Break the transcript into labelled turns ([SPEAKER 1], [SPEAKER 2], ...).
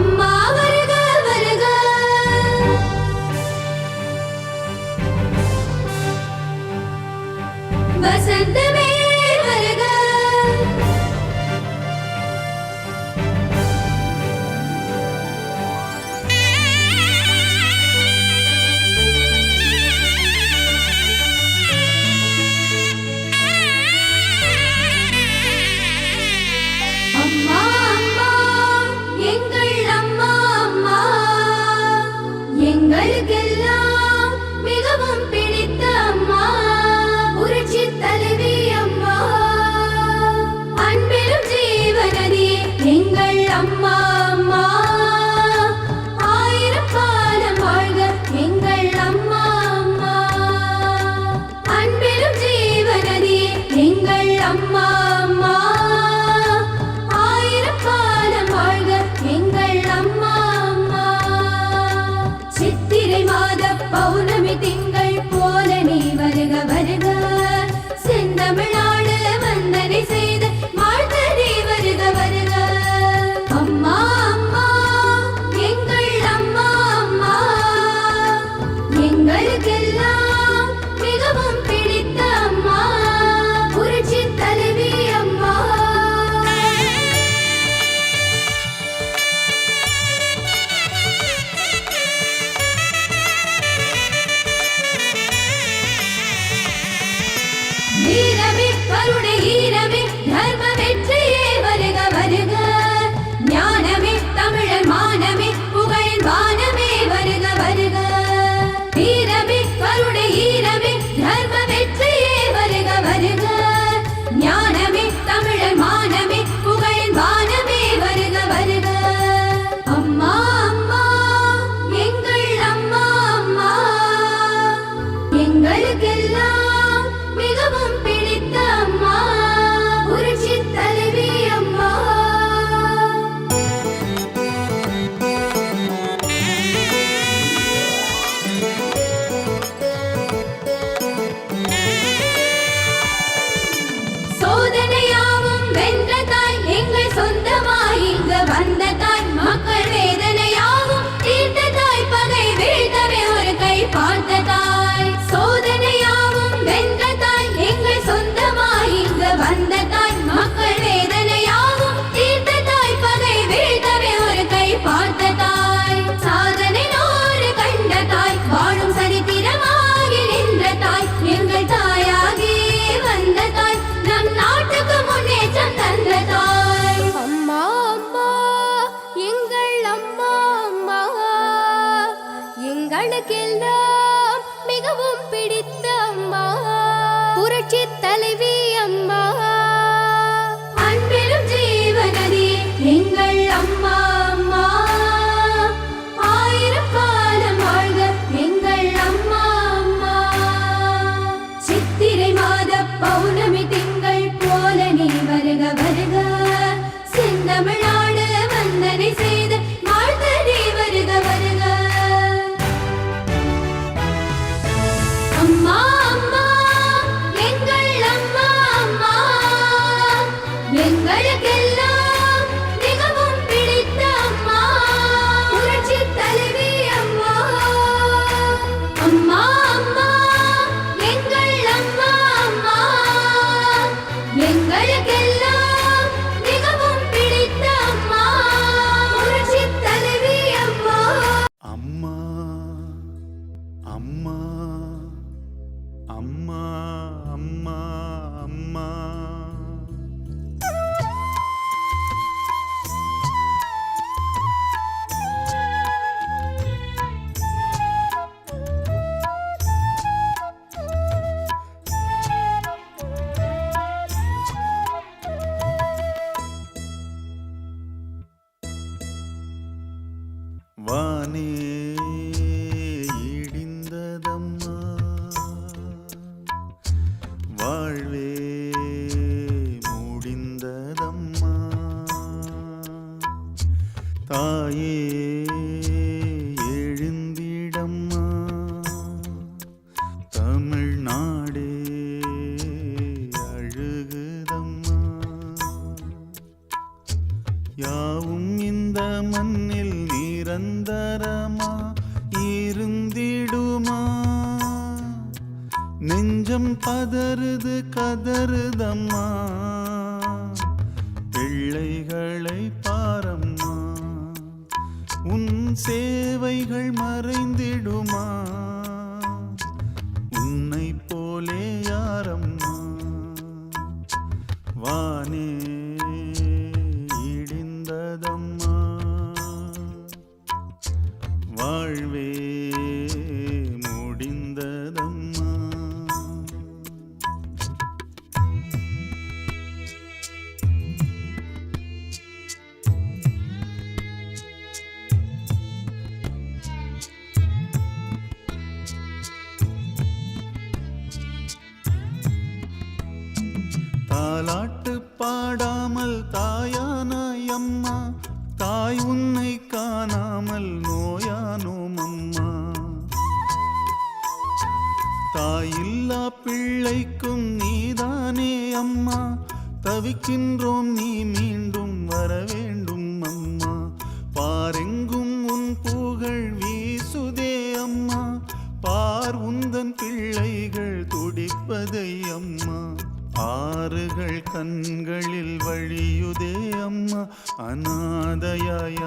[SPEAKER 1] அம்மா வருக வருக, வசந்தமே வருக. அம்மா அம்மா எங்கள் அம்மா அம்மா, எங்களுக்கெல்லாம் மிகவும் பிடித்த அம்மா, புரட்சி தலைவி அம்மா, அன்பிலும் ஜீவநதியே எங்கள் அம்மா அம்மா, ஆயிரம் காலம் வாழ்க எங்கள் அம்மா அம்மா, அன்பிலும் ஜீவநதியே எங்கள் அம்மா அம்மா, ஆயிரம் காலம் வாழ்க எங்கள் அம்மா அம்மா. சித்திரை மாத பௌர்ணமி திங்கள் போல நீ வருக வருக, செந்தமிழ்நாடு வந்தனை செய்து வாழ்த்த நீ வருக வருக. அம்மா அம்மா எங்கள் அம்மா அம்மா, எங்களுக்கெல்லாம் மிகவும் பிடித்த அம்மா, புரட்சி தலைவி அம்மா. வீரமே கருணை ஈரமே தர்ம வெற்றியே வருக வருக, ஞானமே தமிழர் மானமே புகழின் வானமே வருக வருக. வீரமே கருணை ஈரமே தர்ம வெற்றியே வருக வருக, ஞானமே தமிழர் மானமே புகழின் வானமே வருக வருக. அம்மா அம்மா எங்கள் அம்மா அம்மா, எங்களுக்கெல்லாம் மிகவும் பிடித்த அம்மா, புரட்சி தலைவி அம்மா. சோதனையாவும் வென்ற தாய் எங்கள் சொந்தமாய் இங்கு வந்த தாய், மக்கள் வேதனையாவும் தீர்த்த தாய், பகை வீழ்த்தவே ஒரு கை பார்த்த தாய். சோதனையாவும் வென்ற தாய் எங்கள் சொந்தமாய் இங்கு வந்த தாய், மக்கள் வேதனையாவும் தீர்த்த தாய், பகை வீழ்த்தவே ஒரு கை பார்த்த தாய். சாதனை நூறு கண்ட தாய், வாழும் சரித்திரமாகி நின்ற தாய், எங்கள் தாயாகி வந்த தாய், நம் நாட்டுக்கு முன்னேற்றம் தந்த தாய். அம்மா அம்மா எங்கள் அம்மா அம்மா, எங்களுக்கெல்லாம் மிகவும் பிடித்த அம்மா, புரட்சி தலைவி அம்மா, அன்பிலும் ஜீவநதியே எங்கள் அம்மா அம்மா, ஆயிரம் காலம் வாழ்க எங்கள் அம்மா அம்மா. சித்திரை மாத பௌர்ணமி திங்கள் போல நீ வருக வருக, செந்தமிழ்நாடு வந்தனை செய்து வாழ்த்த நீ வருக வருக. அம்மா அம்மா எங்கள் அம்மா அம்மா, எங்களுக்கெல்லாம் மிகவும் பிடித்த அம்மா, புரட்சி தலைவி அம்மா. அம்மா அம்மா எங்கள் அம்மா அம்மா, எங்களுக்கெல்லாம் மிகவும் பிடித்த அம்மா, புரட்சி தலைவி அம்மா.
[SPEAKER 2] அம்மா அம்மா அம்மா அம்மா அம்மா, வானே இடிந்ததம்மா, வாழ்வே முடிந்ததம்மா, தாயே எழுந்திடம்மா, தமிழ்நாடே அழுகுதம்மா, யாவும் இந்த மண்ணில் நிரந்தரமா இருந்திடுமா? நெஞ்சம் பதறுது கதறுதம்மா, பிள்ளைகளை பாரம்மா. உன் சேவைகள் மறைந்திடுமா? உன்னை போலே யாரம்மா? வானே இடிந்ததம்மா, வாழ்வே முடிந்ததம்மா. தாலாட்டு பாடாமல் தாயானாய் அம்மா, தாய் உன்னை காணாமல் நோயானோம் அம்மா. தாயில்லா பிள்ளைக்கும் நீதானே அம்மா, தவிக்கின்றோம் நீ மீண்டும் வர வேண்டும் அம்மா. பாரெங்கும் உன் புகழ் வீசுதே அம்மா, பார் உந்தன் பிள்ளைகள் துடிப்பதை அம்மா. ஆறுகள் கண்களில் வழியுதே அம்மா, அநாதையானது